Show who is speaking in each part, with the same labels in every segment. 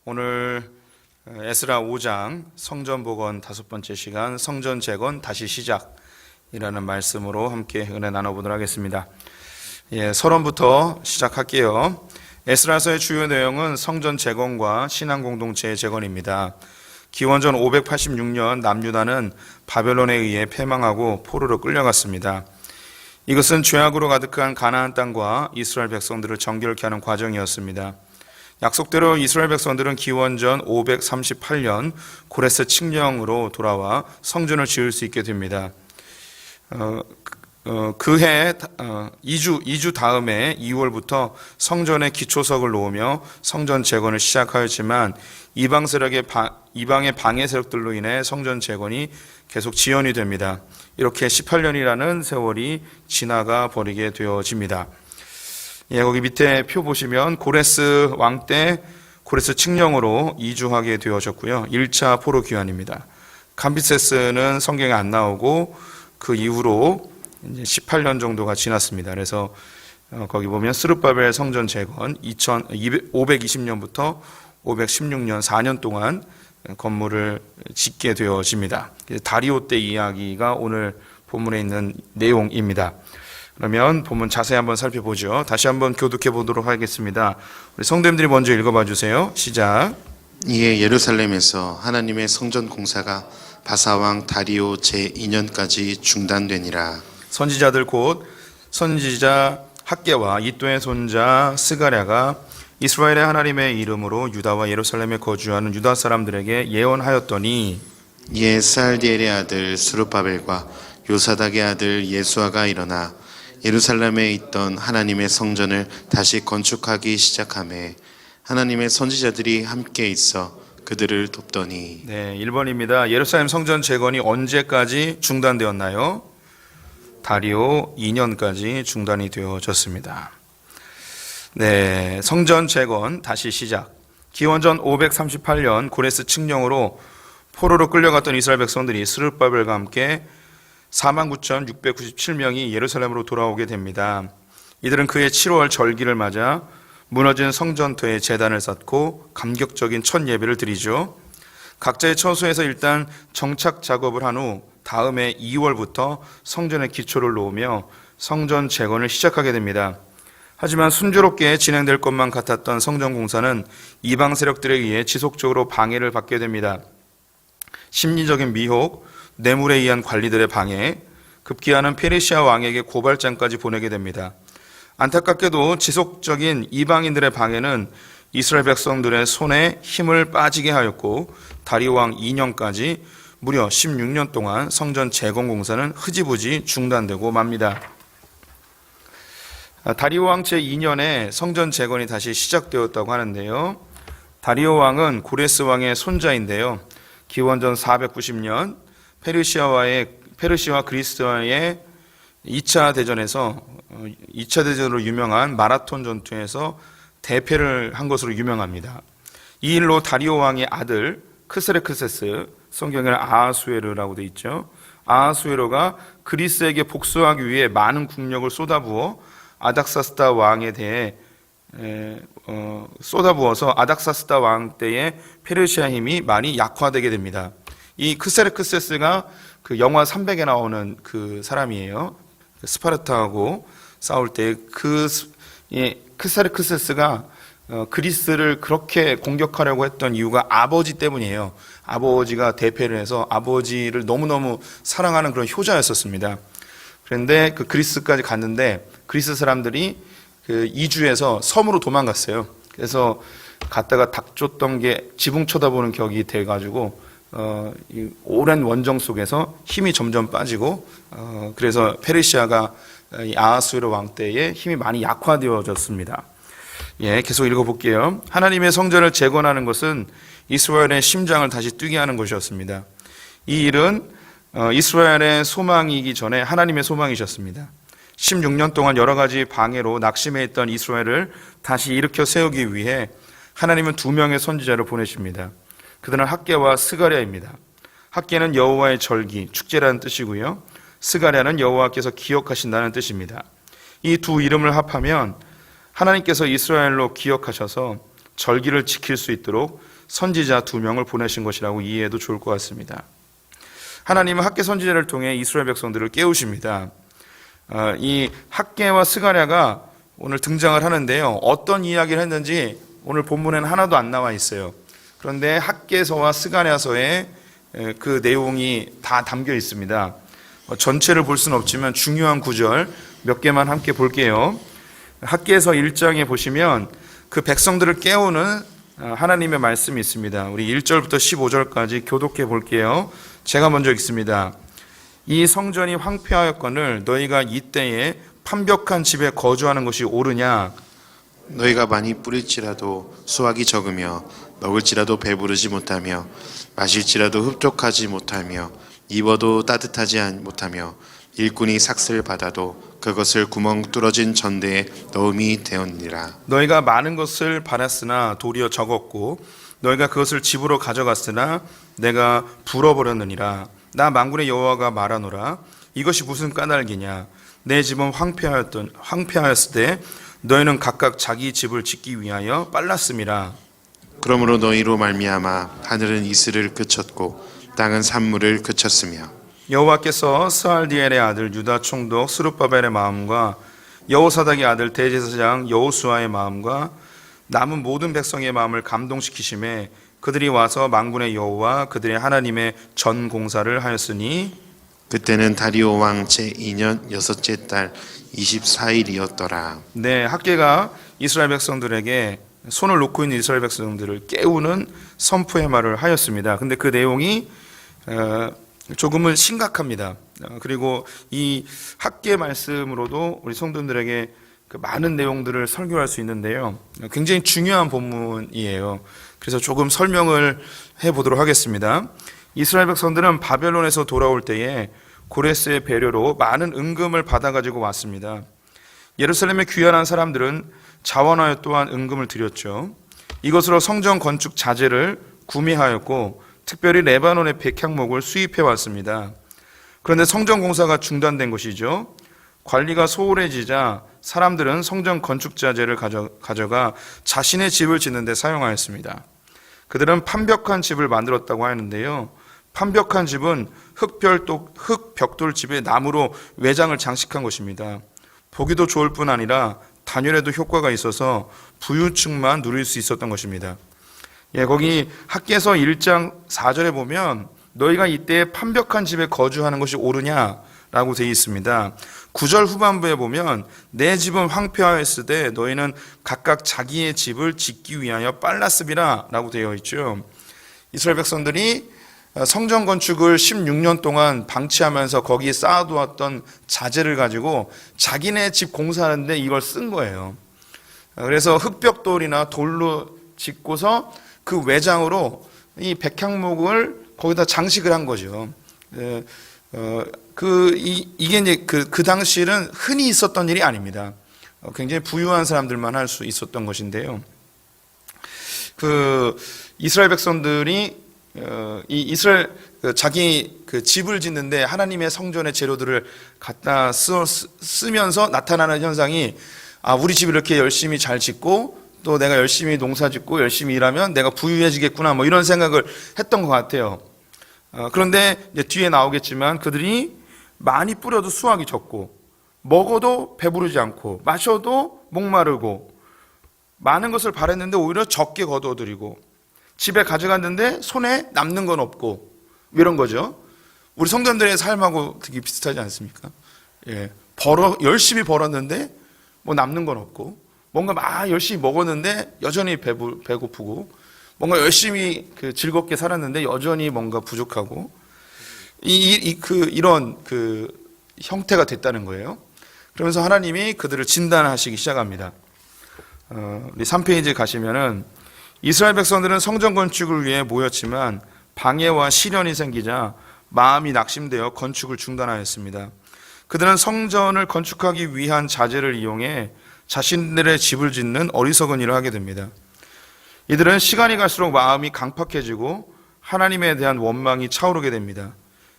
Speaker 1: 오늘 에스라 5장 성전 복원 5번째 시간 성전 재건 다시 시작이라는 말씀으로 함께 은혜 나눠보도록 하겠습니다. 서론부터 시작할게요. 에스라서의 주요 내용은 성전 재건과 신앙 공동체의 재건입니다. 기원전 586년 남유다는 바벨론에 의해 패망하고 포로로 끌려갔습니다. 이것은 죄악으로 가득한 가나안 땅과 이스라엘 백성들을 정결케 하는 과정이었습니다. 약속대로 이스라엘 백성들은 기원전 538년 고레스 칙령으로 돌아와 성전을 지을 수 있게 됩니다. 그해 2주 다음에 2월부터 성전에 기초석을 놓으며 성전 재건을 시작하였지만 이방의 방해 세력들로 인해 성전 재건이 계속 지연이 됩니다. 이렇게 18년이라는 세월이 지나가 버리게 되어집니다. 거기 밑에 표 보시면 고레스 왕 때 고레스 칙령으로 이주하게 되어졌고요. 1차 포로 귀환입니다. 감비세스는 성경에 안 나오고 그 이후로 이제 18년 정도가 지났습니다. 그래서 거기 보면 스룹바벨 성전 재건 520년부터 516년 4년 동안 건물을 짓게 되어집니다. 다리오 때 이야기가 오늘 본문에 있는 내용입니다. 그러면 본문 자세히 한번 살펴보죠. 다시 한번 교독해 보도록 하겠습니다. 우리 성도님들이 먼저 읽어봐 주세요. 시작.
Speaker 2: 이에 예루살렘에서 하나님의 성전 공사가 바사왕 다리오 제2년까지 중단되니라.
Speaker 1: 선지자들 곧 선지자 학개와 이도의 손자 스가랴가 이스라엘의 하나님의 이름으로 유다와 예루살렘에 거주하는 유다 사람들에게 예언하였더니
Speaker 2: 이에 살디엘의 아들 스룹바벨과 요사닥의 아들 예수아가 일어나 예루살렘에 있던 하나님의 성전을 다시 건축하기 시작하매 하나님의 선지자들이 함께 있어 그들을 돕더니.
Speaker 1: 1번입니다. 예루살렘 성전 재건이 언제까지 중단되었나요? 다리오 2년까지 중단이 되어졌습니다. 성전 재건 다시 시작. 기원전 538년 고레스 칙령으로 포로로 끌려갔던 이스라엘 백성들이 스룹바벨과 함께 49,697명이 예루살렘으로 돌아오게 됩니다. 이들은 그해 7월 절기를 맞아 무너진 성전터에 제단을 쌓고 감격적인 첫 예배를 드리죠. 각자의 처소에서 일단 정착 작업을 한 후 다음해 2월부터 성전의 기초를 놓으며 성전 재건을 시작하게 됩니다. 하지만 순조롭게 진행될 것만 같았던 성전 공사는 이방 세력들에 의해 지속적으로 방해를 받게 됩니다. 심리적인 미혹, 뇌물에 의한 관리들의 방해, 급기야는 페르시아 왕에게 고발장까지 보내게 됩니다. 안타깝게도 지속적인 이방인들의 방해는 이스라엘 백성들의 손에 힘을 빠지게 하였고 다리오 왕 2년까지 무려 16년 동안 성전 재건 공사는 흐지부지 중단되고 맙니다. 다리오 왕 제2년에 성전 재건이 다시 시작되었다고 하는데요. 다리오 왕은 고레스 왕의 손자인데요. 기원전 490년 페르시아와 그리스와의 2차 대전으로 유명한 마라톤 전투에서 대패를 한 것으로 유명합니다. 이 일로 다리오 왕의 아들 크세르크세스, 성경에는 아하수에르라고 되어 있죠. 아하수에르가 그리스에게 복수하기 위해 많은 국력을 쏟아부어 아닥사스다 왕에 대해 쏟아부어서 아닥사스다 왕 때의 페르시아 힘이 많이 약화되게 됩니다. 이 크세르크세스가 그 영화 300에 나오는 그 사람이에요. 스파르타하고 싸울 때 크세르크세스가 그리스를 그렇게 공격하려고 했던 이유가 아버지 때문이에요. 아버지가 대패를 해서 아버지를 너무너무 사랑하는 그런 효자였었습니다. 그런데 그 그리스까지 갔는데 그리스 사람들이 그 이주해서 섬으로 도망갔어요. 그래서 갔다가 닥쳤던 게 지붕 쳐다보는 격이 돼가지고 이 오랜 원정 속에서 힘이 점점 빠지고 그래서 페르시아가 아하수에르 왕 때에 힘이 많이 약화되어졌습니다. 계속 읽어볼게요. 하나님의 성전을 재건하는 것은 이스라엘의 심장을 다시 뛰게 하는 것이었습니다. 이 일은 이스라엘의 소망이기 전에 하나님의 소망이셨습니다. 16년 동안 여러 가지 방해로 낙심해 있던 이스라엘을 다시 일으켜 세우기 위해 하나님은 2명의 선지자를 보내십니다. 그들은 학개와 스가랴입니다. 학개는 여호와의 절기, 축제라는 뜻이고요. 스가랴는 여호와께서 기억하신다는 뜻입니다. 이 두 이름을 합하면 하나님께서 이스라엘로 기억하셔서 절기를 지킬 수 있도록 선지자 2명을 보내신 것이라고 이해해도 좋을 것 같습니다. 하나님은 학개 선지자를 통해 이스라엘 백성들을 깨우십니다. 이 학개와 스가랴가 오늘 등장을 하는데요. 어떤 이야기를 했는지 오늘 본문에는 하나도 안 나와 있어요. 그런데 학개서와 스가랴서에 그 내용이 다 담겨 있습니다. 전체를 볼 수는 없지만 중요한 구절 몇 개만 함께 볼게요. 학개서 1장에 보시면 그 백성들을 깨우는 하나님의 말씀이 있습니다. 우리 1절부터 15절까지 교독해 볼게요. 제가 먼저 읽습니다. 이 성전이 황폐하였거늘 너희가 이때에 판벽한 집에 거주하는 것이 옳으냐?
Speaker 2: 너희가 많이 뿌릴지라도 수확이 적으며 먹을지라도 배부르지 못하며 마실지라도 흡족하지 못하며 입어도 따뜻하지 못하며 일꾼이 삭슬 받아도 그것을 구멍 뚫어진 전대에 넣음이 되었니라.
Speaker 1: 너희가 많은 것을 받았으나 도리어 적었고 너희가 그것을 집으로 가져갔으나 내가 불어버렸느니라. 나 만군의 여호와가 말하노라. 이것이 무슨 까닭이냐? 내 집은 황폐하였을 때 너희는 각각 자기 집을 짓기 위하여 빨랐음이라.
Speaker 2: 그러므로 너희로 말미암아 하늘은 이슬을 그쳤고 땅은 산물을 그쳤으며
Speaker 1: 여호와께서 스알디엘의 아들 유다 총독 스룹바벨의 마음과 여호사닥의 아들 대제사장 여호수아의 마음과 남은 모든 백성의 마음을 감동시키심에 그들이 와서 만군의 여호와 그들의 하나님의 전 공사를 하였으니
Speaker 2: 그때는 다리오 왕 제2년 여섯째 달 24일이었더라.
Speaker 1: 네, 학개가 이스라엘 백성들에게 손을 놓고 있는 이스라엘 백성들을 깨우는 선포의 말을 하였습니다. 근데 그 내용이 조금은 심각합니다. 그리고 이 학개 말씀으로도 우리 성도들에게 그 많은 내용들을 설교할 수 있는데요. 굉장히 중요한 본문이에요. 그래서 조금 설명을 해보도록 하겠습니다. 이스라엘 백성들은 바벨론에서 돌아올 때에 고레스의 배려로 많은 은금을 받아가지고 왔습니다. 예루살렘에 귀환한 사람들은 자원하여 또한 은금을 드렸죠. 이것으로 성전 건축 자재를 구매하였고 특별히 레바논의 백향목을 수입해 왔습니다. 그런데 성전 공사가 중단된 것이죠. 관리가 소홀해지자 사람들은 성전 건축 자재를 가져가 자신의 집을 짓는 데 사용하였습니다. 그들은 판벽한 집을 만들었다고 하는데요. 판벽한 집은 흙벽돌 집에 나무로 외장을 장식한 것입니다. 보기도 좋을 뿐 아니라 단열에도 효과가 있어서 부유층만 누릴 수 있었던 것입니다. 거기 학개서 1장 4절에 보면 너희가 이때 판벽한 집에 거주하는 것이 옳으냐라고 되어 있습니다. 9절 후반부에 보면 내 집은 황폐하였을 때 너희는 각각 자기의 집을 짓기 위하여 빨랐음이라 라고 되어 있죠. 이스라엘 백성들이 성전 건축을 16년 동안 방치하면서 거기에 쌓아두었던 자재를 가지고 자기네 집 공사하는데 이걸 쓴 거예요. 그래서 흑벽돌이나 돌로 짓고서 그 외장으로 이 백향목을 거기다 장식을 한 거죠. 이게 이제 그 당시에는 흔히 있었던 일이 아닙니다. 굉장히 부유한 사람들만 할 수 있었던 것인데요. 이스라엘 백성들이 이스라엘 자기 집을 짓는데 하나님의 성전의 재료들을 갖다 쓰면서 나타나는 현상이 우리 집 이렇게 열심히 잘 짓고 또 내가 열심히 농사 짓고 열심히 일하면 내가 부유해지겠구나 뭐 이런 생각을 했던 것 같아요. 그런데 이제 뒤에 나오겠지만 그들이 많이 뿌려도 수확이 적고 먹어도 배부르지 않고 마셔도 목마르고 많은 것을 바랬는데 오히려 적게 거둬들이고 집에 가져갔는데 손에 남는 건 없고 이런 거죠. 우리 성도님들의 삶하고 되게 비슷하지 않습니까? 열심히 벌었는데 뭐 남는 건 없고 뭔가 열심히 먹었는데 여전히 배고프고 뭔가 열심히 즐겁게 살았는데 여전히 뭔가 부족하고 이런 형태가 됐다는 거예요. 그러면서 하나님이 그들을 진단하시기 시작합니다. 우리 3페이지 가시면은 이스라엘 백성들은 성전 건축을 위해 모였지만 방해와 시련이 생기자 마음이 낙심되어 건축을 중단하였습니다. 그들은 성전을 건축하기 위한 자재를 이용해 자신들의 집을 짓는 어리석은 일을 하게 됩니다. 이들은 시간이 갈수록 마음이 강팍해지고 하나님에 대한 원망이 차오르게 됩니다.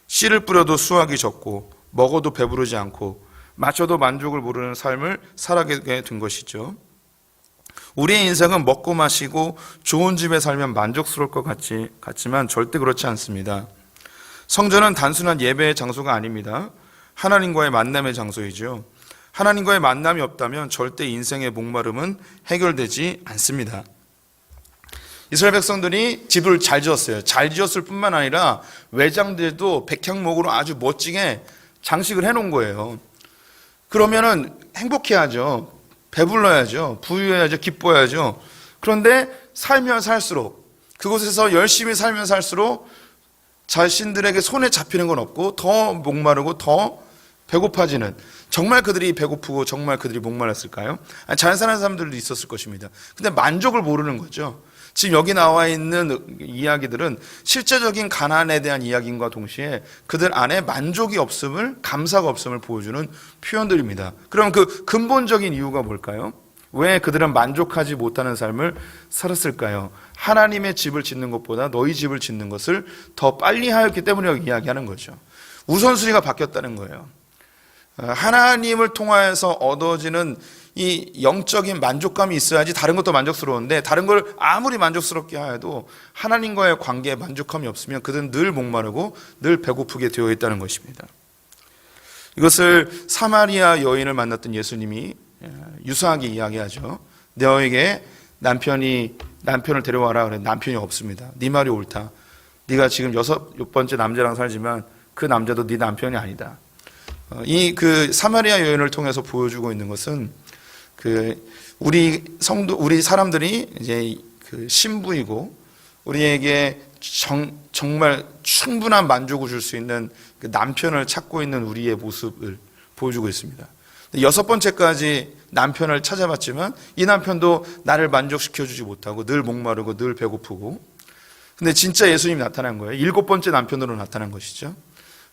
Speaker 1: 씨를 뿌려도 수확이 적고 먹어도 배부르지 않고 마셔도 만족을 모르는 삶을 살아가게 된 것이죠. 우리의 인생은 먹고 마시고 좋은 집에 살면 만족스러울 것 같지만 절대 그렇지 않습니다. 성전은 단순한 예배의 장소가 아닙니다. 하나님과의 만남의 장소이죠. 하나님과의 만남이 없다면 절대 인생의 목마름은 해결되지 않습니다. 이스라엘 백성들이 집을 잘 지었어요. 잘 지었을 뿐만 아니라 외장들도 백향목으로 아주 멋지게 장식을 해놓은 거예요. 그러면은 행복해야죠. 배불러야죠. 부유해야죠. 기뻐야죠. 그런데 살면 살수록, 그곳에서 열심히 살면 살수록 자신들에게 손에 잡히는 건 없고 더 목마르고 더 배고파지는, 정말 그들이 배고프고 정말 그들이 목말랐을까요? 잘 사는 사람들도 있었을 것입니다. 근데 만족을 모르는 거죠. 지금 여기 나와 있는 이야기들은 실제적인 가난에 대한 이야기인과 동시에 그들 안에 만족이 없음을, 감사가 없음을 보여주는 표현들입니다. 그럼 그 근본적인 이유가 뭘까요? 왜 그들은 만족하지 못하는 삶을 살았을까요? 하나님의 집을 짓는 것보다 너희 집을 짓는 것을 더 빨리 하였기 때문에 이야기하는 거죠. 우선순위가 바뀌었다는 거예요. 하나님을 통하여서 얻어지는 이 영적인 만족감이 있어야지 다른 것도 만족스러운데, 다른 걸 아무리 만족스럽게 하여도 하나님과의 관계에 만족감이 없으면 그들은 늘 목마르고 늘 배고프게 되어 있다는 것입니다. 이것을 사마리아 여인을 만났던 예수님이 유사하게 이야기하죠. 너에게 남편을 데려와라. 그래. 남편이 없습니다. 네 말이 옳다. 네가 지금 6번째 남자랑 살지만 그 남자도 네 남편이 아니다. 이 그 사마리아 여인을 통해서 보여주고 있는 것은 우리 사람들이 이제 그 신부이고 우리에게 정말 충분한 만족을 줄 수 있는 그 남편을 찾고 있는 우리의 모습을 보여주고 있습니다. 6번째까지 남편을 찾아봤지만 이 남편도 나를 만족시켜주지 못하고 늘 목마르고 늘 배고프고, 근데 진짜 예수님이 나타난 거예요. 7번째 남편으로 나타난 것이죠.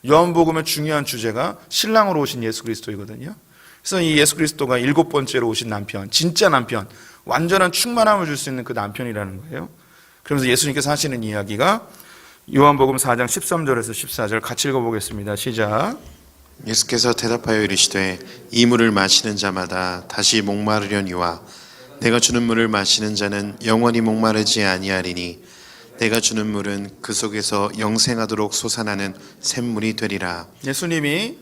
Speaker 1: 요한복음의 중요한 주제가 신랑으로 오신 예수 그리스도이거든요. 그래서 이 예수 그리스도가 7번째로 오신 남편, 진짜 남편, 완전한 충만함을 줄 수 있는 그 남편이라는 거예요. 그러면서 예수님께서 하시는 이야기가 요한복음 4장 13절에서 14절 같이 읽어보겠습니다. 시작.
Speaker 2: 예수께서 대답하여 이르시되 이 물을 마시는 자마다 다시 목마르려니와 내가 주는 물을 마시는 자는 영원히 목마르지 아니하리니 내가 주는 물은 그 속에서 영생하도록 솟아나는 샘물이 되리라.
Speaker 1: 예수님이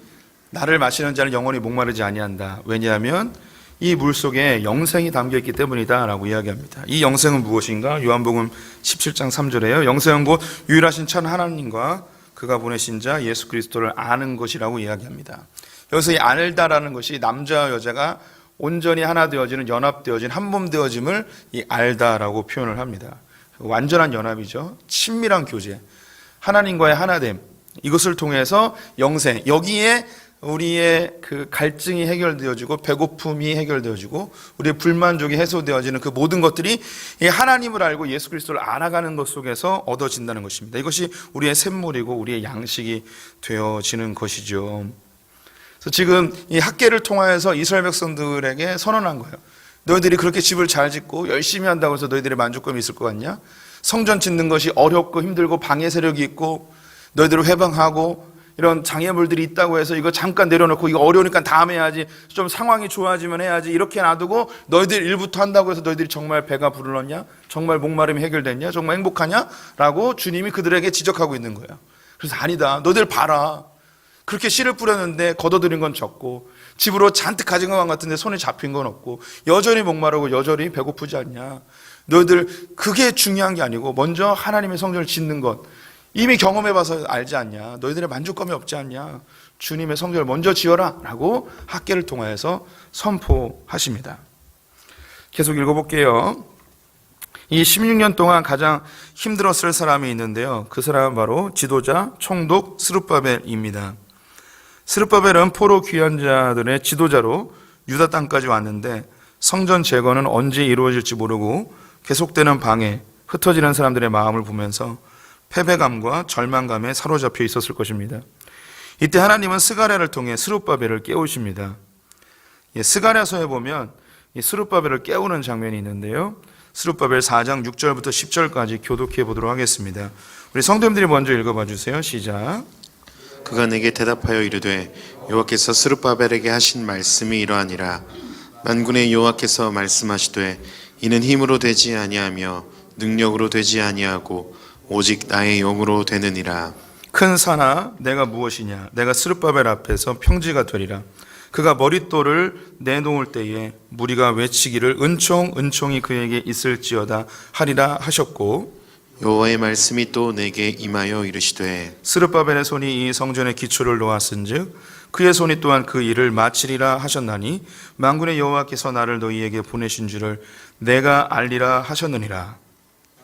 Speaker 1: 나를 마시는 자는 영원히 목마르지 아니한다. 왜냐하면 이 물 속에 영생이 담겨있기 때문이다 라고 이야기합니다. 이 영생은 무엇인가? 요한복음 17장 3절에요. 영생은 곧 유일하신 참 하나님과 그가 보내신 자 예수 그리스도를 아는 것이라고 이야기합니다. 여기서 이 알다라는 것이 남자와 여자가 온전히 하나 되어지는, 연합되어진, 한 몸 되어짐을 이 알다라고 표현을 합니다. 완전한 연합이죠. 친밀한 교제, 하나님과의 하나됨, 이것을 통해서 영생, 여기에 우리의 그 갈증이 해결되어지고 배고픔이 해결되어지고 우리의 불만족이 해소되어지는 그 모든 것들이 하나님을 알고 예수 그리스도를 알아가는 것 속에서 얻어진다는 것입니다. 이것이 우리의 샘물이고 우리의 양식이 되어지는 것이죠. 그래서 지금 이 학계를 통하여서 이스라엘 백성들에게 선언한 거예요. 너희들이 그렇게 집을 잘 짓고 열심히 한다고 해서 너희들의 만족감이 있을 것 같냐? 성전 짓는 것이 어렵고 힘들고 방해 세력이 있고 너희들을 회방하고 이런 장애물들이 있다고 해서 이거 잠깐 내려놓고 이거 어려우니까 다음에 해야지, 좀 상황이 좋아지면 해야지, 이렇게 놔두고 너희들 일부터 한다고 해서 너희들이 정말 배가 부르렀냐? 정말 목마름이 해결됐냐? 정말 행복하냐? 라고 주님이 그들에게 지적하고 있는 거예요. 그래서 아니다. 너희들 봐라. 그렇게 씨를 뿌렸는데 걷어들인 건 적고 집으로 잔뜩 가진 것 같은데 손에 잡힌 건 없고 여전히 목마르고 여전히 배고프지 않냐? 너희들 그게 중요한 게 아니고 먼저 하나님의 성전을 짓는 것, 이미 경험해봐서 알지 않냐? 너희들의 만족감이 없지 않냐? 주님의 성전을 먼저 지어라 라고 학계를 통하여서 선포하십니다. 계속 읽어볼게요. 이 16년 동안 가장 힘들었을 사람이 있는데요. 그 사람은 바로 지도자 총독 스룹바벨입니다. 스룹바벨은 포로 귀환자들의 지도자로 유다 땅까지 왔는데 성전 재건은 언제 이루어질지 모르고 계속되는 방해, 흩어지는 사람들의 마음을 보면서 패배감과 절망감에 사로잡혀 있었을 것입니다. 이때 하나님은 스가랴를 통해 스룹바벨을 깨우십니다. 스가랴서에 보면 이 스룹바벨을 깨우는 장면이 있는데요. 스룹바벨 4장 6절부터 10절까지 교독해 보도록 하겠습니다. 우리 성도님들이 먼저 읽어봐 주세요. 시작.
Speaker 2: 그가 내게 대답하여 이르되 여호와께서 스룹바벨에게 하신 말씀이 이러하니라. 만군의 여호와께서 말씀하시되 이는 힘으로 되지 아니하며 능력으로 되지 아니하고 오직 나의 영으로 되느니라.
Speaker 1: 큰 산아 내가 무엇이냐 내가 스룹바벨 앞에서 평지가 되리라. 그가 머릿돌을 내놓을 때에 무리가 외치기를 은총 은총이 그에게 있을지어다 하리라 하셨고,
Speaker 2: 여호와의 말씀이 또 내게 임하여 이르시되
Speaker 1: 스룹바벨의 손이 이 성전의 기초를 놓았은즉 그의 손이 또한 그 일을 마치리라 하셨나니 만군의 여호와께서 나를 너희에게 보내신 줄을 내가 알리라 하셨느니라.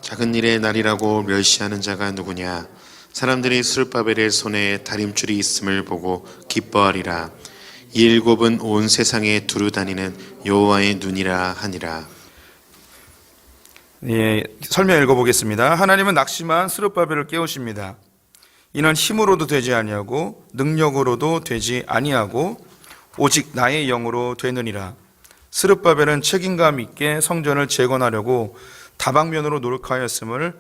Speaker 2: 작은 일의 날이라고 멸시하는 자가 누구냐? 사람들이 스룹바벨의 손에 다림줄이 있음을 보고 기뻐하리라. 이 일곱은 온 세상에 두루 다니는 여호와의 눈이라 하니라.
Speaker 1: 예, 설명 읽어보겠습니다. 하나님은 낙심한 스룹바벨을 깨우십니다. 이는 힘으로도 되지 아니하고 능력으로도 되지 아니하고 오직 나의 영으로 되느니라. 스룹바벨은 책임감 있게 성전을 재건하려고 다방면으로 노력했지만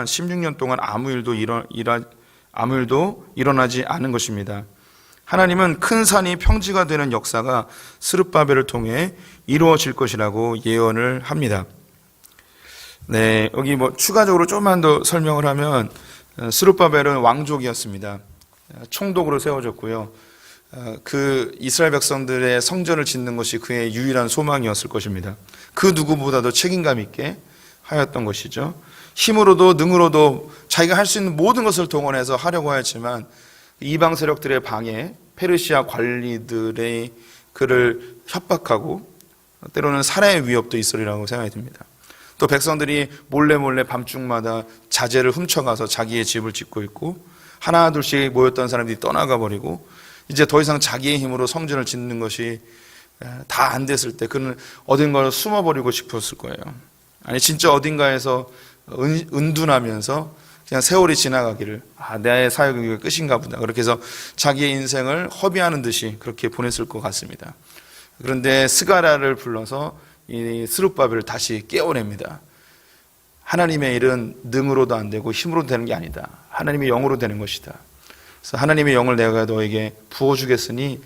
Speaker 1: 16년 동안 아무 일도 일어나지 않은 것입니다. 하나님은 큰 산이 평지가 되는 역사가 스룹바벨을 통해 이루어질 것이라고 예언을 합니다. 네, 여기 추가적으로 조금만 더 설명을 하면 스룹바벨은 왕족이었습니다. 총독으로 세워졌고요. 그 이스라엘 백성들의 성전을 짓는 것이 그의 유일한 소망이었을 것입니다. 그 누구보다도 책임감 있게 하였던 것이죠. 힘으로도 능으로도 자기가 할 수 있는 모든 것을 동원해서 하려고 하였지만 이방 세력들의 방해, 페르시아 관리들의 그를 협박하고 때로는 살해의 위협도 있으리라고 생각이 듭니다. 또 백성들이 몰래 밤중마다 자재를 훔쳐가서 자기의 집을 짓고 있고 하나 둘씩 모였던 사람들이 떠나가 버리고 이제 더 이상 자기의 힘으로 성전을 짓는 것이 다 안 됐을 때 그는 어딘가로 숨어버리고 싶었을 거예요. 아니 진짜 어딘가에서 은둔하면서 그냥 세월이 지나가기를 내 사역이 끝인가 보다 그렇게 해서 자기의 인생을 허비하는 듯이 그렇게 보냈을 것 같습니다. 그런데 스가랴를 불러서 이 스룹바벨을 다시 깨워냅니다. 하나님의 일은 능으로도 안 되고 힘으로 되는 게 아니다. 하나님의 영으로 되는 것이다. 그래서 하나님의 영을 내가 너에게 부어주겠으니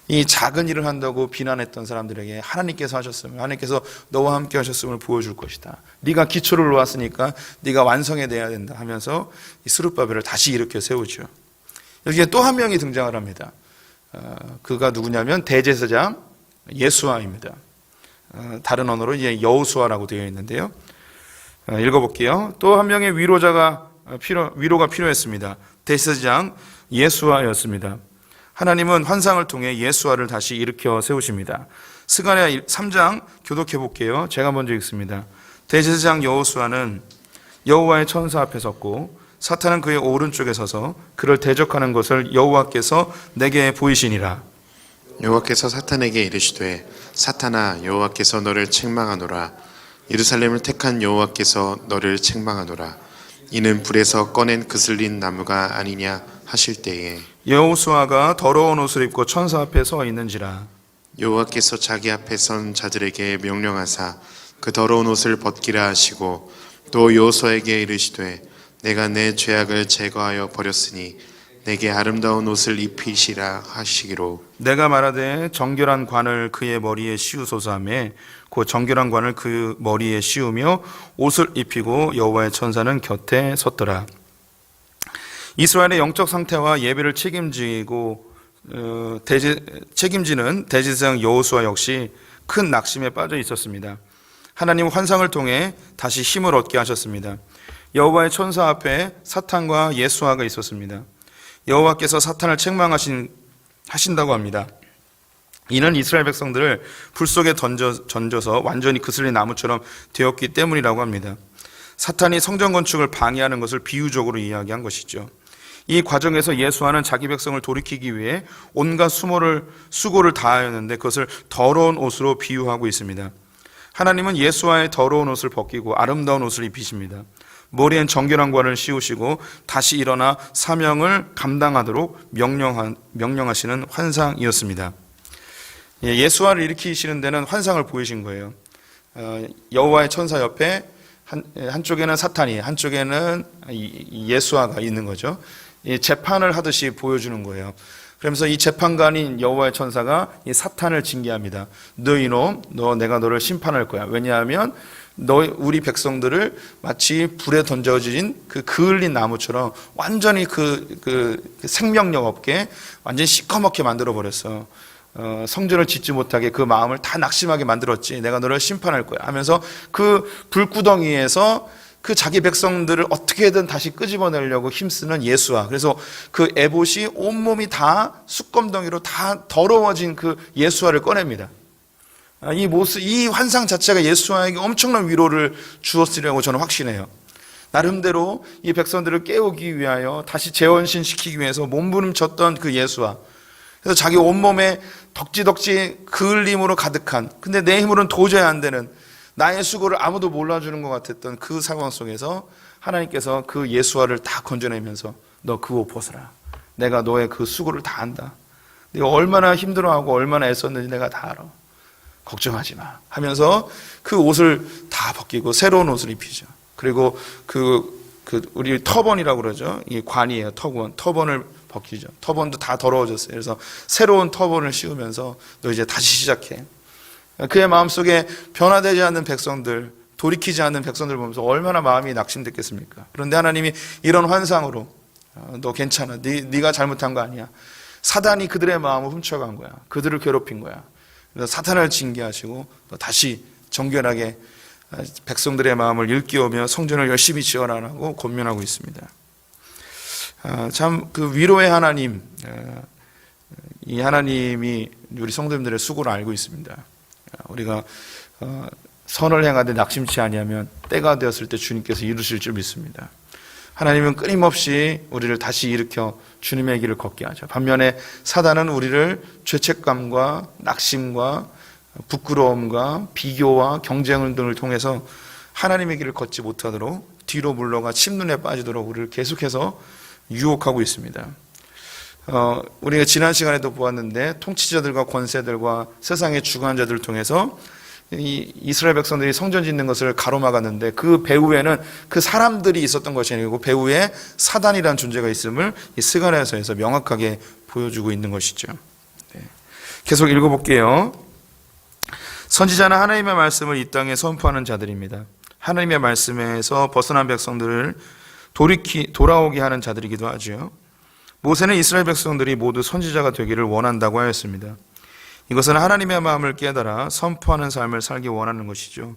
Speaker 1: 이 작은 일을 한다고 비난했던 사람들에게 하나님께서 하셨음을, 하나님께서 너와 함께 하셨음을 보여줄 것이다. 네가 기초를 놓았으니까 네가 완성해내야 된다 하면서 이 스룹바벨을 다시 일으켜 세우죠. 여기에 또 한 명이 등장을 합니다. 그가 누구냐면 대제사장 예수아입니다. 다른 언어로 이제 여호수아라고 되어 있는데요. 읽어볼게요. 또 한 명의 위로가 필요했습니다. 대제사장 예수아였습니다. 하나님은 환상을 통해 예수아를 다시 일으켜 세우십니다. 스가랴 3장 교독해 볼게요. 제가 먼저 읽습니다. 대제사장 여호수아는 여호와의 천사 앞에 섰고 사탄은 그의 오른쪽에 서서 그를 대적하는 것을 여호와께서 내게 보이시니라.
Speaker 2: 여호와께서 사탄에게 이르시되 사탄아 여호와께서 너를 책망하노라. 예루살렘을 택한 여호와께서 너를 책망하노라. 이는 불에서 꺼낸 그슬린 나무가 아니냐 하실 때에
Speaker 1: 여호수아가 더러운 옷을 입고 천사 앞에 서 있는지라.
Speaker 2: 여호와께서 자기 앞에 선 자들에게 명령하사 그 더러운 옷을 벗기라 하시고 또 여호수아에게 이르시되 내가 내 죄악을 제거하여 버렸으니 내게 아름다운 옷을 입히시라 하시기로
Speaker 1: 내가 말하되 정결한 관을 그의 머리에 씌우소서 하며 그 정결한 관을 그 머리에 씌우며 옷을 입히고 여호와의 천사는 곁에 섰더라. 이스라엘의 영적 상태와 예배를 책임지는 대제사장 여호수아 역시 큰 낙심에 빠져 있었습니다. 하나님 환상을 통해 다시 힘을 얻게 하셨습니다. 여호와의 천사 앞에 사탄과 예수아가 있었습니다. 여호와께서 사탄을 책망하신다고 합니다. 이는 이스라엘 백성들을 불 속에 던져서 완전히 그슬린 나무처럼 되었기 때문이라고 합니다. 사탄이 성전 건축을 방해하는 것을 비유적으로 이야기한 것이죠. 이 과정에서 예수아는 자기 백성을 돌이키기 위해 온갖 수고를 다하였는데 그것을 더러운 옷으로 비유하고 있습니다. 하나님은 예수아의 더러운 옷을 벗기고 아름다운 옷을 입히십니다. 머리엔 정결한 관을 씌우시고 다시 일어나 사명을 감당하도록 명령하시는 환상이었습니다. 예수아를 일으키시는 데는 환상을 보이신 거예요. 여호와의 천사 옆에 한쪽에는 사탄이, 한쪽에는 예수아가 있는 거죠. 재판을 하듯이 보여주는 거예요. 그러면서 이 재판관인 여호와의 천사가 이 사탄을 징계합니다. 너 이놈, 내가 너를 심판할 거야. 왜냐하면 우리 백성들을 마치 불에 던져진 그 그을린 나무처럼 완전히 그 생명력 없게 완전히 시커멓게 만들어 버렸어. 성전을 짓지 못하게 그 마음을 다 낙심하게 만들었지. 내가 너를 심판할 거야 하면서 그 불구덩이에서 그 자기 백성들을 어떻게든 다시 끄집어내려고 힘쓰는 예수와, 그래서 그 에봇이 온몸이 다 숯검덩이로 다 더러워진 그 예수와를 꺼냅니다. 이 모습, 이 환상 자체가 예수와에게 엄청난 위로를 주었으리라고 저는 확신해요. 나름대로 이 백성들을 깨우기 위하여 다시 재원신시키기 위해서 몸부림쳤던 그 예수와, 그래서 자기 온몸에 덕지덕지 그을림으로 가득한, 근데 내 힘으로는 도저히 안 되는, 나의 수고를 아무도 몰라주는 것 같았던 그 상황 속에서 하나님께서 그 예수와를 다 건져내면서 너 그 옷 벗어라. 내가 너의 그 수고를 다 안다. 네가 얼마나 힘들어하고 얼마나 애썼는지 내가 다 알아. 걱정하지 마 하면서 그 옷을 다 벗기고 새로운 옷을 입히죠. 그리고 우리 터번이라고 그러죠. 이 관이에요. 터번을 벗기죠. 터번도 다 더러워졌어요. 그래서 새로운 터번을 씌우면서 너 이제 다시 시작해. 그의 마음속에 변화되지 않는 백성들, 돌이키지 않는 백성들 보면서 얼마나 마음이 낙심됐겠습니까? 그런데 하나님이 이런 환상으로 너 괜찮아. 네가 잘못한 거 아니야. 사단이 그들의 마음을 훔쳐간 거야. 그들을 괴롭힌 거야. 그래서 사탄을 징계하시고 또 다시 정결하게 백성들의 마음을 일깨우며 성전을 열심히 지어나가고 권면하고 있습니다. 참 그 위로의 하나님, 이 하나님이 우리 성도님들의 수고를 알고 있습니다. 우리가 선을 행하되 낙심치 아니하면 때가 되었을 때 주님께서 이루실 줄 믿습니다. 하나님은 끊임없이 우리를 다시 일으켜 주님의 길을 걷게 하죠. 반면에 사단은 우리를 죄책감과 낙심과 부끄러움과 비교와 경쟁 등을 통해서 하나님의 길을 걷지 못하도록 뒤로 물러가 침눈에 빠지도록 우리를 계속해서 유혹하고 있습니다. 우리가 지난 시간에도 보았는데 통치자들과 권세들과 세상의 주관자들을 통해서 이 이스라엘 백성들이 성전 짓는 것을 가로막았는데 그 배후에는 그 사람들이 있었던 것이 아니고 배후에 사단이라는 존재가 있음을 이 스가랴서에서 명확하게 보여주고 있는 것이죠. 계속 읽어볼게요. 선지자는 하나님의 말씀을 이 땅에 선포하는 자들입니다. 하나님의 말씀에서 벗어난 백성들을 돌아오게 하는 자들이기도 하죠. 모세는 이스라엘 백성들이 모두 선지자가 되기를 원한다고 하였습니다. 이것은 하나님의 마음을 깨달아 선포하는 삶을 살기 원하는 것이죠.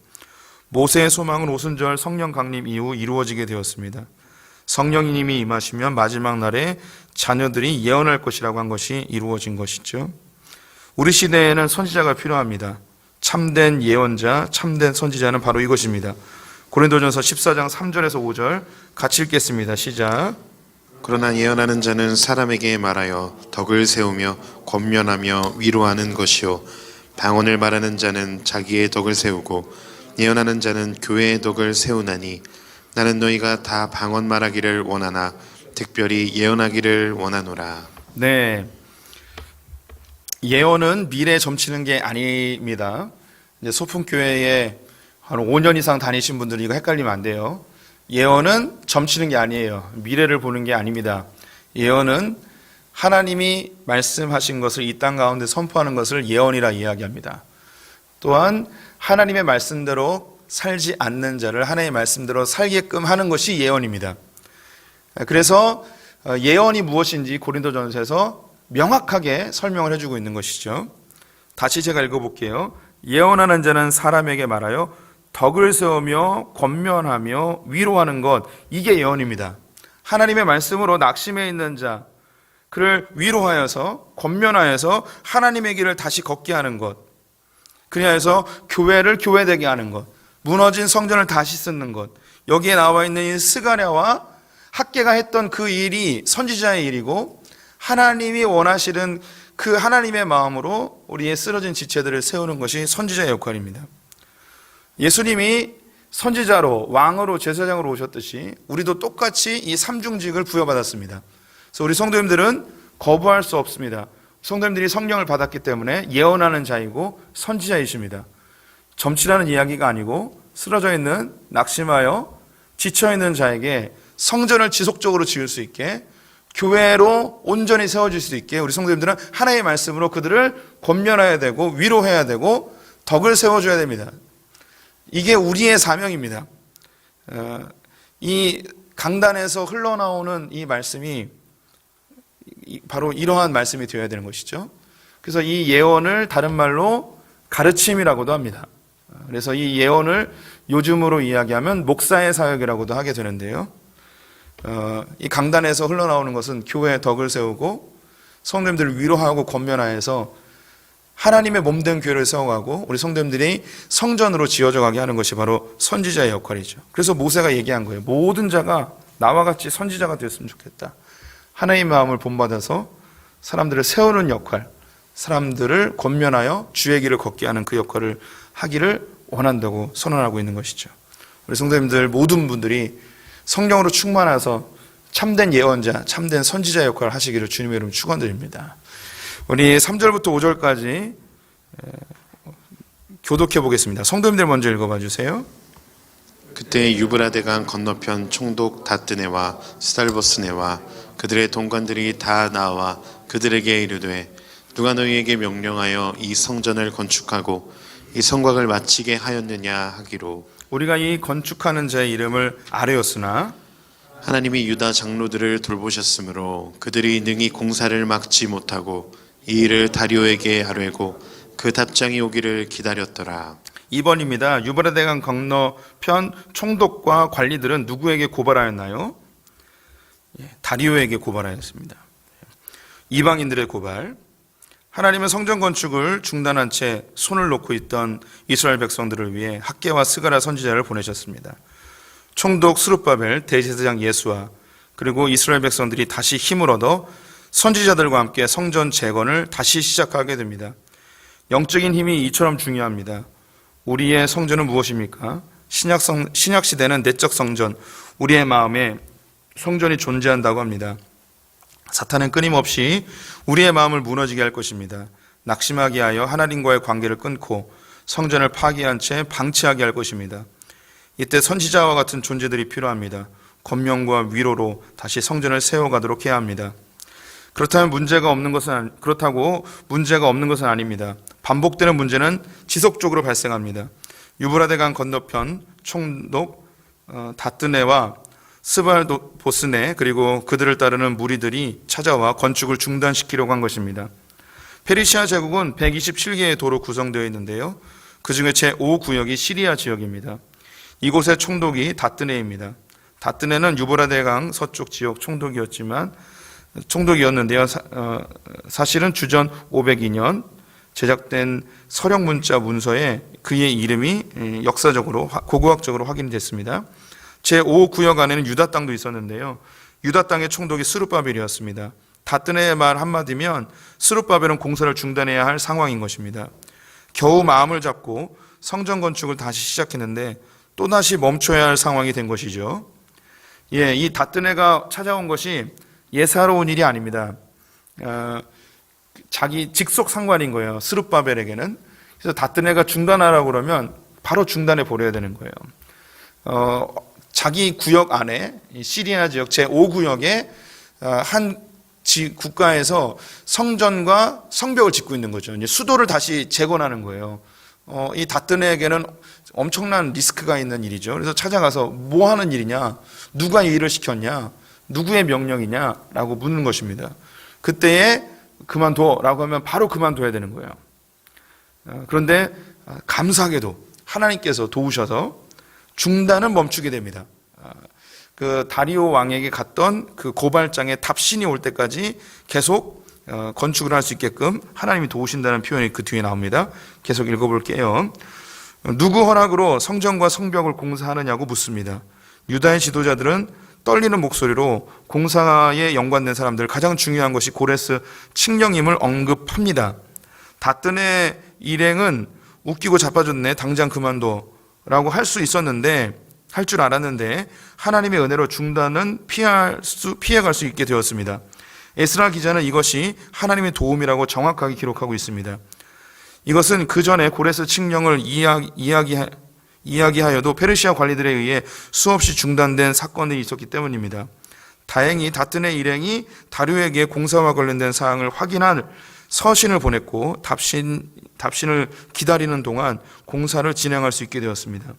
Speaker 1: 모세의 소망은 오순절 성령 강림 이후 이루어지게 되었습니다. 성령님이 임하시면 마지막 날에 자녀들이 예언할 것이라고 한 것이 이루어진 것이죠. 우리 시대에는 선지자가 필요합니다. 참된 예언자, 참된 선지자는 바로 이것입니다. 고린도전서 14장 3절에서 5절 같이 읽겠습니다. 시작.
Speaker 2: 그러나 예언하는 자는 사람에게 말하여 덕을 세우며 권면하며 위로하는 것이요 방언을 말하는 자는 자기의 덕을 세우고 예언하는 자는 교회의 덕을 세우나니 나는 너희가 다 방언 말하기를 원하나 특별히 예언하기를 원하노라.
Speaker 1: 네, 예언은 미래 점치는 게 아닙니다. 이제 소풍교회에 한 5년 이상 다니신 분들은 이거 헷갈리면 안 돼요. 예언은 점치는 게 아니에요. 미래를 보는 게 아닙니다. 예언은 하나님이 말씀하신 것을 이 땅 가운데 선포하는 것을 예언이라 이야기합니다. 또한 하나님의 말씀대로 살지 않는 자를 하나님의 말씀대로 살게끔 하는 것이 예언입니다. 그래서 예언이 무엇인지 고린도전서에서 명확하게 설명을 해주고 있는 것이죠. 다시 제가 읽어볼게요. 예언하는 자는 사람에게 말하여 덕을 세우며 권면하며 위로하는 것, 이게 예언입니다. 하나님의 말씀으로 낙심해 있는 자, 그를 위로하여서 권면하여서 하나님의 길을 다시 걷게 하는 것, 그리하여서 교회를 교회되게 하는 것, 무너진 성전을 다시 쓰는 것, 여기에 나와 있는 이 스가랴와 학개가 했던 그 일이 선지자의 일이고 하나님이 원하시는 그 하나님의 마음으로 우리의 쓰러진 지체들을 세우는 것이 선지자의 역할입니다. 예수님이 선지자로 왕으로 제사장으로 오셨듯이 우리도 똑같이 이 삼중직을 부여받았습니다. 그래서 우리 성도님들은 거부할 수 없습니다. 성도님들이 성령을 받았기 때문에 예언하는 자이고 선지자이십니다. 점치라는 이야기가 아니고 쓰러져 있는, 낙심하여 지쳐있는 자에게 성전을 지속적으로 지을 수 있게 교회로 온전히 세워질 수 있게 우리 성도님들은 하나님의 말씀으로 그들을 권면해야 되고 위로해야 되고 덕을 세워줘야 됩니다. 이게 우리의 사명입니다. 이 강단에서 흘러나오는 이 말씀이 바로 이러한 말씀이 되어야 되는 것이죠. 그래서 이 예언을 다른 말로 가르침이라고도 합니다. 그래서 이 예언을 요즘으로 이야기하면 목사의 사역이라고도 하게 되는데요. 이 강단에서 흘러나오는 것은 교회의 덕을 세우고 성도님들을 위로하고 권면하여서 하나님의 몸된 교회를 세워가고 우리 성도님들이 성전으로 지어져 가게 하는 것이 바로 선지자의 역할이죠. 그래서 모세가 얘기한 거예요. 모든 자가 나와 같이 선지자가 되었으면 좋겠다. 하나님의 마음을 본받아서 사람들을 세우는 역할, 사람들을 권면하여 주의 길을 걷게 하는 그 역할을 하기를 원한다고 선언하고 있는 것이죠. 우리 성도님들 모든 분들이 성령으로 충만해서 참된 예언자, 참된 선지자 역할을 하시기를 주님의 이름으로 축원드립니다. 우리 3절부터 5절까지 교독해 보겠습니다. 성도님들 먼저 읽어봐 주세요.
Speaker 2: 그때 유브라데강 건너편 총독 다뜨네와 스달보스네와 그들의 동관들이 다 나와 그들에게 이르되 누가 너희에게 명령하여 이 성전을 건축하고 이 성곽을 마치게 하였느냐 하기로
Speaker 1: 우리가 이 건축하는 자의 이름을 아뢰었으나
Speaker 2: 하나님이 유다 장로들을 돌보셨으므로 그들이 능히 공사를 막지 못하고 이 일을 다리오에게 아뢰고 그 답장이 오기를 기다렸더라.
Speaker 1: 2번입니다. 유브라데강 건너편 총독과 관리들은 누구에게 고발하였나요? 다리오에게 고발하였습니다. 이방인들의 고발. 하나님은 성전 건축을 중단한 채 손을 놓고 있던 이스라엘 백성들을 위해 학개와 스가랴 선지자를 보내셨습니다. 총독 스룹바벨, 대제사장 예수와 그리고 이스라엘 백성들이 다시 힘을 얻어 선지자들과 함께 성전 재건을 다시 시작하게 됩니다. 영적인 힘이 이처럼 중요합니다. 우리의 성전은 무엇입니까? 신약 시대는 내적 성전, 우리의 마음에 성전이 존재한다고 합니다. 사탄은 끊임없이 우리의 마음을 무너지게 할 것입니다. 낙심하게 하여 하나님과의 관계를 끊고 성전을 파괴한 채 방치하게 할 것입니다. 이때 선지자와 같은 존재들이 필요합니다. 권면과 위로로 다시 성전을 세워가도록 해야 합니다. 그렇다고 문제가 없는 것은 아닙니다. 반복되는 문제는 지속적으로 발생합니다. 유브라데강 건너편 총독 다뜨네와 스발보스네 그리고 그들을 따르는 무리들이 찾아와 건축을 중단시키려고 한 것입니다. 페르시아 제국은 127개의 도로 구성되어 있는데요. 그중에 제5구역이 시리아 지역입니다. 이곳의 총독이 다뜨네입니다. 다뜨네는 유브라데강 서쪽 지역 총독이었는데요. 사실은 주전 502년 제작된 서령 문자 문서에 그의 이름이 역사적으로 고고학적으로 확인됐습니다. 제5구역 안에는 유다 땅도 있었는데요. 유다 땅의 총독이 스룹바벨이었습니다. 다뜨네의 말 한마디면 스룹바벨은 공사를 중단해야 할 상황인 것입니다. 겨우 마음을 잡고 성전 건축을 다시 시작했는데 또다시 멈춰야 할 상황이 된 것이죠. 이 다뜨네가 찾아온 것이 예사로운 일이 아닙니다. 자기 직속 상관인 거예요. 스룹바벨에게는. 그래서 다뜨네가 중단하라고 그러면 바로 중단해 버려야 되는 거예요. 자기 구역 안에 시리아 지역 제5구역에 한 국가에서 성전과 성벽을 짓고 있는 거죠. 이제 수도를 다시 재건하는 거예요. 이 다뜨네에게는 엄청난 리스크가 있는 일이죠. 그래서 찾아가서 뭐 하는 일이냐? 누가 이 일을 시켰냐? 누구의 명령이냐라고 묻는 것입니다. 그때에 그만둬라고 하면 바로 그만둬야 되는 거예요. 그런데 감사하게도 하나님께서 도우셔서 중단은 멈추게 됩니다. 그 다리오 왕에게 갔던 그 고발장의 답신이 올 때까지 계속 건축을 할 수 있게끔 하나님이 도우신다는 표현이 그 뒤에 나옵니다. 계속 읽어볼게요. 누구 허락으로 성전과 성벽을 공사하느냐고 묻습니다. 유다의 지도자들은 떨리는 목소리로 공사에 연관된 사람들 가장 중요한 것이 고레스 칙령임을 언급합니다. 다뜨네 일행은 웃기고 자빠졌네 당장 그만둬 라고 할 수 있었는데 할 줄 알았는데 하나님의 은혜로 중단은 피해갈 수 있게 되었습니다. 에스라 기자는 이것이 하나님의 도움이라고 정확하게 기록하고 있습니다. 이것은 그 전에 고레스 칙령을 이야기하여도 페르시아 관리들에 의해 수없이 중단된 사건이 있었기 때문입니다. 다행히 다튼의 일행이 다리오에게 공사와 관련된 사항을 확인한 서신을 보냈고 답신을 기다리는 동안 공사를 진행할 수 있게 되었습니다.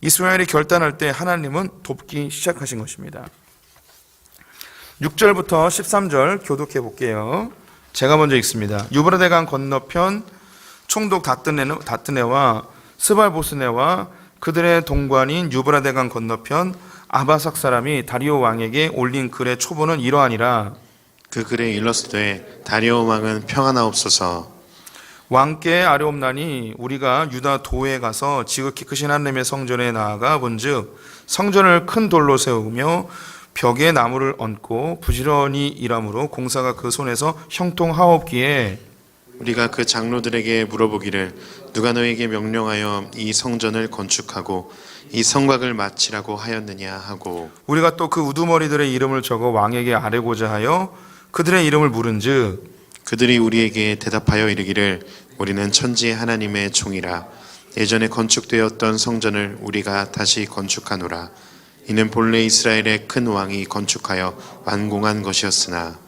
Speaker 1: 이스라엘이 결단할 때 하나님은 돕기 시작하신 것입니다. 6절부터 13절 교독해 볼게요. 제가 먼저 읽습니다. 유브라데강 건너편 총독 다뜨네와 스발보스네와 그들의 동관인 유브라데강 건너편 아바삭 사람이 다리오 왕에게 올린 글의 초본은 이러하니라.
Speaker 2: 그 글에 일렀으되 다리오 왕은 평안하옵소서.
Speaker 1: 왕께 아뢰옵나니 우리가 유다 도에 가서 지극히 크신 하나님의 성전에 나아가 본즉 성전을 큰 돌로 세우며 벽에 나무를 얹고 부지런히 일함으로 공사가 그 손에서 형통하옵기에
Speaker 2: 우리가 그 장로들에게 물어보기를 누가 너에게 명령하여 이 성전을 건축하고 이 성곽을 마치라고 하였느냐 하고
Speaker 1: 우리가 또 그 우두머리들의 이름을 적어 왕에게 아뢰고자 하여 그들의 이름을 물은즉
Speaker 2: 그들이 우리에게 대답하여 이르기를 우리는 천지 하나님의 종이라 예전에 건축되었던 성전을 우리가 다시 건축하노라. 이는 본래 이스라엘의 큰 왕이 건축하여 완공한 것이었으나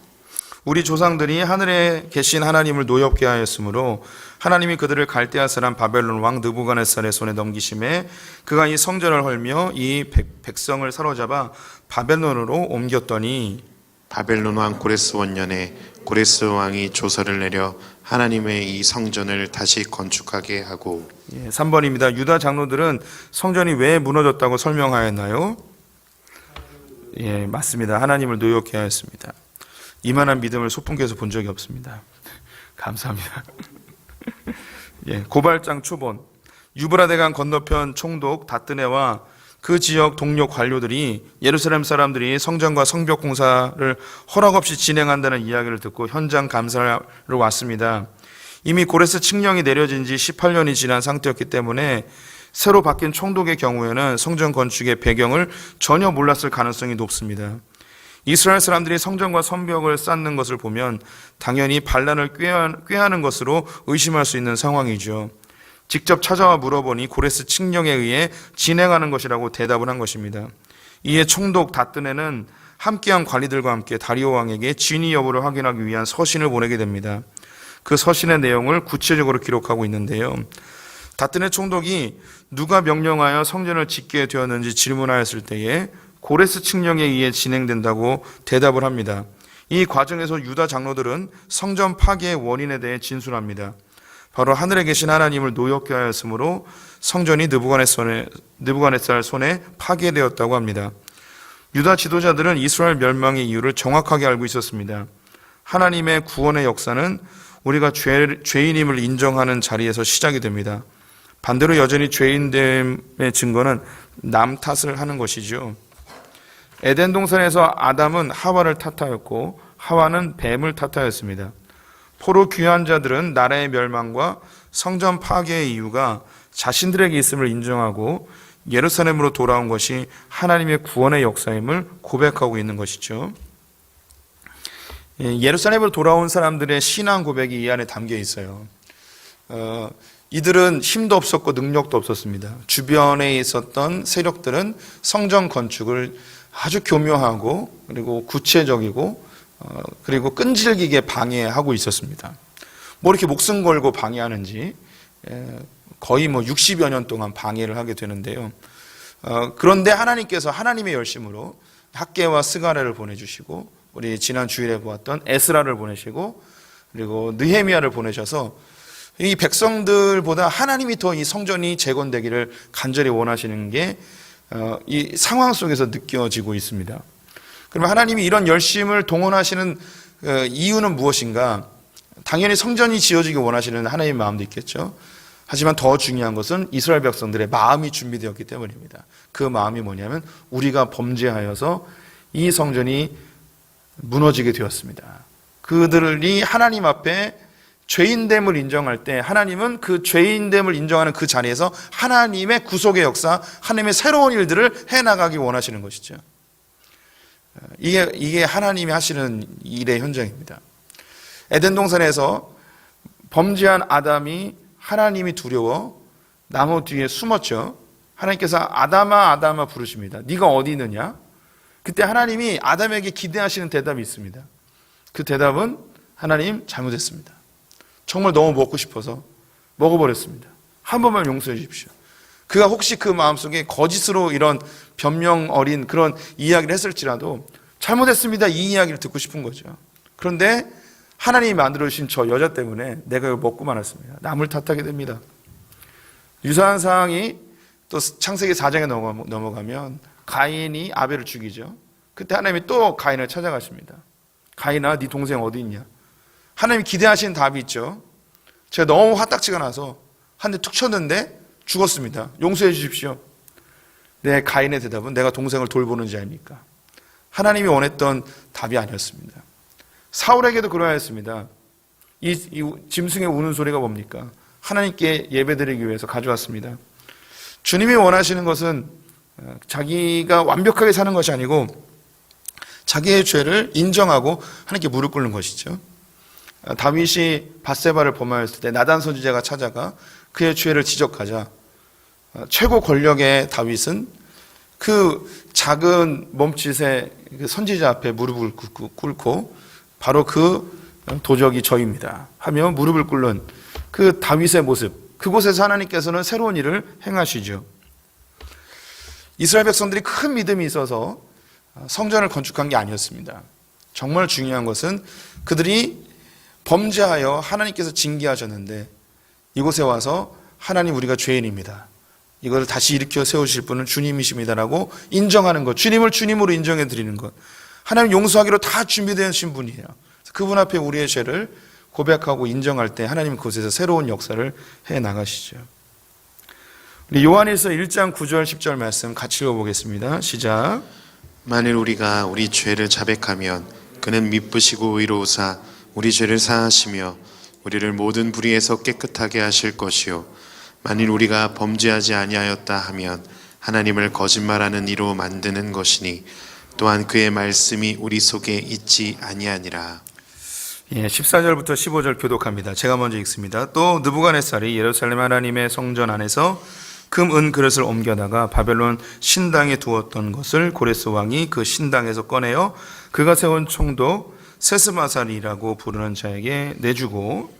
Speaker 1: 우리 조상들이 하늘에 계신 하나님을 노엽게 하였으므로 하나님이 그들을 갈대아 사람 바벨론 왕 느부갓네살의 손에 넘기심에 그가 이 성전을 헐며 이 백성을 사로잡아 바벨론으로 옮겼더니
Speaker 2: 바벨론 왕 고레스 원년에 고레스 왕이 조서를 내려 하나님의 이 성전을 다시 건축하게 하고
Speaker 1: 3번입니다. 유다 장로들은 성전이 왜 무너졌다고 설명하였나요? 예, 맞습니다. 하나님을 노엽게 하였습니다. 이만한 믿음을 소풍교에서 본 적이 없습니다. 감사합니다. 예, 고발장 초본 유브라데강 건너편 총독 다뜨네와 그 지역 동료 관료들이 예루살렘 사람들이 성전과 성벽 공사를 허락 없이 진행한다는 이야기를 듣고 현장 감사를 왔습니다. 이미 고레스 칙령이 내려진 지 18년이 지난 상태였기 때문에 새로 바뀐 총독의 경우에는 성전 건축의 배경을 전혀 몰랐을 가능성이 높습니다. 이스라엘 사람들이 성전과 성벽을 쌓는 것을 보면 당연히 반란을 꾀하는 것으로 의심할 수 있는 상황이죠. 직접 찾아와 물어보니 고레스 칙령에 의해 진행하는 것이라고 대답을 한 것입니다. 이에 총독 다뜨네는 함께한 관리들과 함께 다리오 왕에게 진위 여부를 확인하기 위한 서신을 보내게 됩니다. 그 서신의 내용을 구체적으로 기록하고 있는데요. 다뜨네 총독이 누가 명령하여 성전을 짓게 되었는지 질문하였을 때에 고레스 칙령에 의해 진행된다고 대답을 합니다. 이 과정에서 유다 장로들은 성전 파괴의 원인에 대해 진술합니다. 바로 하늘에 계신 하나님을 노엽게 하였으므로 성전이 느부갓네살 손에 파괴되었다고 합니다. 유다 지도자들은 이스라엘 멸망의 이유를 정확하게 알고 있었습니다. 하나님의 구원의 역사는 우리가 죄인임을 인정하는 자리에서 시작이 됩니다. 반대로 여전히 죄인됨의 증거는 남 탓을 하는 것이죠. 에덴 동산에서 아담은 하와를 탓하였고 하와는 뱀을 탓하였습니다. 포로 귀한 자들은 나라의 멸망과 성전 파괴의 이유가 자신들에게 있음을 인정하고 예루살렘으로 돌아온 것이 하나님의 구원의 역사임을 고백하고 있는 것이죠. 예루살렘으로 돌아온 사람들의 신앙 고백이 이 안에 담겨 있어요. 이들은 힘도 없었고 능력도 없었습니다. 주변에 있었던 세력들은 성전 건축을 아주 교묘하고 그리고 구체적이고 그리고 끈질기게 방해하고 있었습니다. 뭐 이렇게 목숨 걸고 방해하는지 거의 60여 년 동안 방해를 하게 되는데요. 그런데 하나님께서 하나님의 열심으로 학개와 스가랴를 보내주시고 우리 지난 주일에 보았던 에스라를 보내시고 그리고 느헤미야를 보내셔서 이 백성들보다 하나님이 더 이 성전이 재건되기를 간절히 원하시는 게 이 상황 속에서 느껴지고 있습니다. 그러면 하나님이 이런 열심을 동원하시는 이유는 무엇인가? 당연히 성전이 지어지기 원하시는 하나님의 마음도 있겠죠. 하지만 더 중요한 것은 이스라엘 백성들의 마음이 준비되었기 때문입니다. 그 마음이 뭐냐면 우리가 범죄하여서 이 성전이 무너지게 되었습니다. 그들이 하나님 앞에 죄인됨을 인정할 때 하나님은 그 죄인됨을 인정하는 그 자리에서 하나님의 구속의 역사, 하나님의 새로운 일들을 해나가기 원하시는 것이죠. 이게 하나님이 하시는 일의 현장입니다. 에덴 동산에서 범죄한 아담이 하나님이 두려워 나무 뒤에 숨었죠. 하나님께서 아담아 아담아 부르십니다. 네가 어디 있느냐? 그때 하나님이 아담에게 기대하시는 대답이 있습니다. 그 대답은 하나님 잘못했습니다. 정말 너무 먹고 싶어서 먹어버렸습니다. 한 번만 용서해 주십시오. 그가 혹시 그 마음속에 거짓으로 이런 변명 어린 그런 이야기를 했을지라도 잘못했습니다. 이 이야기를 듣고 싶은 거죠. 그런데 하나님이 만들어주신 저 여자 때문에 내가 이걸 먹고 말았습니다. 남을 탓하게 됩니다. 유사한 상황이 또 창세기 4장에 넘어가면 가인이 아벨을 죽이죠. 그때 하나님이 또 가인을 찾아가십니다. 가인아, 네 동생 어디 있냐? 하나님이 기대하시는 답이 있죠. 제가 너무 화딱지가 나서 한 대 툭 쳤는데 죽었습니다. 용서해 주십시오. 내 가인의 대답은 내가 동생을 돌보는 자입니까? 하나님이 원했던 답이 아니었습니다. 사울에게도 그러하였습니다. 이 짐승의 우는 소리가 뭡니까? 하나님께 예배드리기 위해서 가져왔습니다. 주님이 원하시는 것은 자기가 완벽하게 사는 것이 아니고 자기의 죄를 인정하고 하나님께 무릎 꿇는 것이죠. 다윗이 밧세바를 범하였을 때 나단 선지자가 찾아가 그의 죄를 지적하자 최고 권력의 다윗은 그 작은 몸짓의 선지자 앞에 무릎을 꿇고 바로 그 도적이 저입니다 하며 무릎을 꿇는 그 다윗의 모습, 그곳에서 하나님께서는 새로운 일을 행하시죠. 이스라엘 백성들이 큰 믿음이 있어서 성전을 건축한 게 아니었습니다. 정말 중요한 것은 그들이 범죄하여 하나님께서 징계하셨는데 이곳에 와서 하나님, 우리가 죄인입니다. 이걸 다시 일으켜 세우실 분은 주님이십니다라고 인정하는 것, 주님을 주님으로 인정해 드리는 것, 하나님 용서하기로 다 준비되신 분이에요. 그분 앞에 우리의 죄를 고백하고 인정할 때 하나님 그곳에서 새로운 역사를 해 나가시죠. 우리 요한일서 1장 9절 10절 말씀 같이 읽어보겠습니다. 시작.
Speaker 2: 만일 우리가 우리 죄를 자백하면 그는 미쁘시고 의로우사 우리 죄를 사하시며 우리를 모든 불의에서 깨끗하게 하실 것이요 만일 우리가 범죄하지 아니하였다 하면 하나님을 거짓말하는 이로 만드는 것이니 또한 그의 말씀이 우리 속에 있지 아니하니라.
Speaker 1: 14절부터 15절 교독합니다. 제가 먼저 읽습니다. 또 느부갓네살이 예루살렘 하나님의 성전 안에서 금, 은 그릇을 옮겨다가 바벨론 신당에 두었던 것을 고레스 왕이 그 신당에서 꺼내어 그가 세운 총독 세스바살이라고 부르는 자에게 내주고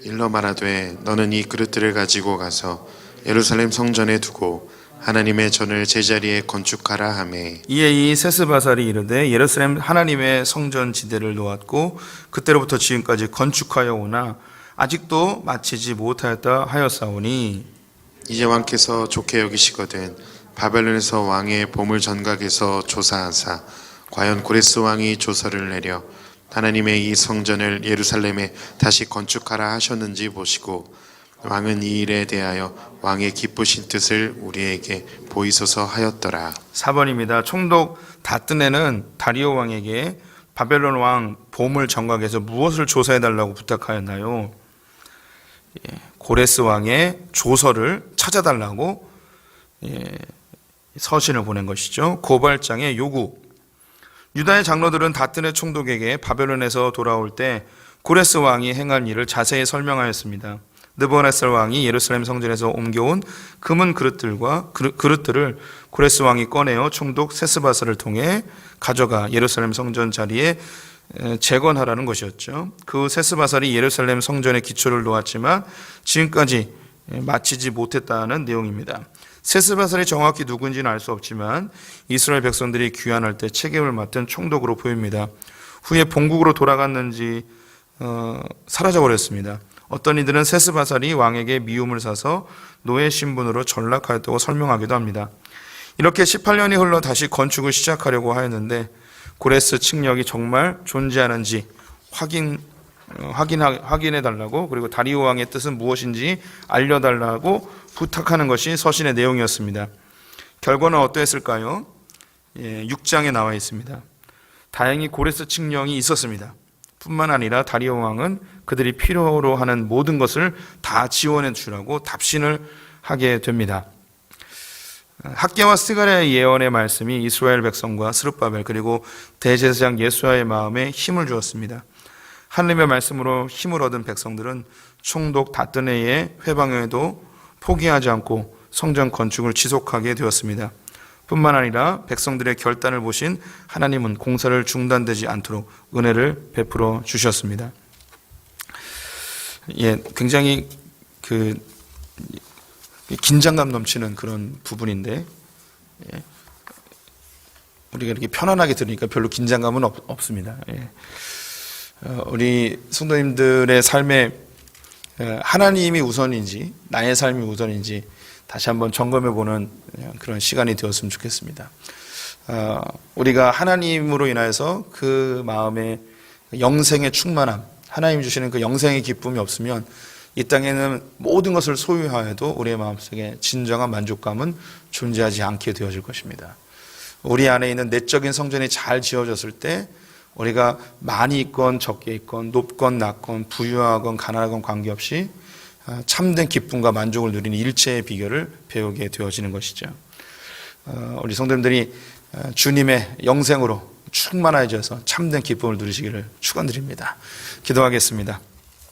Speaker 2: 일러 말하되 너는 이 그릇들을 가지고 가서 예루살렘 성전에 두고 하나님의 전을 제자리에 건축하라 하매
Speaker 1: 이에 이 세스바살이 이르되 예루살렘 하나님의 성전 지대를 놓았고 그때로부터 지금까지 건축하여 오나 아직도 마치지 못하였다 하였사오니
Speaker 2: 이제 왕께서 좋게 여기시거든 바벨론에서 왕의 보물 전각에서 조사하사 과연 고레스 왕이 조서를 내려 하나님의 이 성전을 예루살렘에 다시 건축하라 하셨는지 보시고 왕은 이 일에 대하여 왕의 기쁘신 뜻을 우리에게 보이소서 하였더라. 4번입니다.
Speaker 1: 총독 다뜨네는 다리오 왕에게 바벨론 왕 보물 정각에서 무엇을 조사해달라고 부탁하였나요? 고레스 왕의 조서를 찾아달라고 서신을 보낸 것이죠. 고발장의 요구. 유다의 장로들은 다뜨네 총독에게 바벨론에서 돌아올 때 고레스 왕이 행한 일을 자세히 설명하였습니다. 느부갓네살 왕이 예루살렘 성전에서 옮겨온 금은 그릇들을 고레스 왕이 꺼내어 총독 세스바살을 통해 가져가 예루살렘 성전 자리에 재건하라는 것이었죠. 그 세스바살이 예루살렘 성전의 기초를 놓았지만 지금까지 마치지 못했다는 내용입니다. 세스바살이 정확히 누군지는 알 수 없지만 이스라엘 백성들이 귀환할 때 책임을 맡은 총독으로 보입니다. 후에 본국으로 돌아갔는지 사라져버렸습니다. 어떤 이들은 세스바살이 왕에게 미움을 사서 노예 신분으로 전락하였다고 설명하기도 합니다. 이렇게 18년이 흘러 다시 건축을 시작하려고 하였는데 고레스 측력이 정말 존재하는지 확인해달라고, 그리고 다리오 왕의 뜻은 무엇인지 알려달라고 부탁하는 것이 서신의 내용이었습니다. 결과는 어떠했을까요? 6장에 나와 있습니다. 다행히 고레스 측령이 있었습니다. 뿐만 아니라 다리오 왕은 그들이 필요로 하는 모든 것을 다 지원해 주라고 답신을 하게 됩니다. 학개와 스가랴의 예언의 말씀이 이스라엘 백성과 스룹바벨 그리고 대제사장 예수야의 마음에 힘을 주었습니다. 하나님의 말씀으로 힘을 얻은 백성들은 총독 다뜨네의 회방에도 포기하지 않고 성전 건축을 지속하게 되었습니다. 뿐만 아니라 백성들의 결단을 보신 하나님은 공사를 중단되지 않도록 은혜를 베풀어 주셨습니다. 굉장히 긴장감 넘치는 그런 부분인데, 우리가 이렇게 편안하게 들으니까 별로 긴장감은 없습니다. 우리 성도님들의 삶에 하나님이 우선인지 나의 삶이 우선인지 다시 한번 점검해보는 그런 시간이 되었으면 좋겠습니다. 우리가 하나님으로 인하여서 그 마음에 영생의 충만함, 하나님 주시는 그 영생의 기쁨이 없으면 이 땅에는 모든 것을 소유하여도 우리의 마음속에 진정한 만족감은 존재하지 않게 되어질 것입니다. 우리 안에 있는 내적인 성전이 잘 지어졌을 때 우리가 많이 있건 적게 있건 높건 낮건 부유하건 가난하건 관계없이 참된 기쁨과 만족을 누리는 일체의 비결을 배우게 되어지는 것이죠. 우리 성도님들이 주님의 영생으로 충만해져서 참된 기쁨을 누리시기를 축원드립니다. 기도하겠습니다.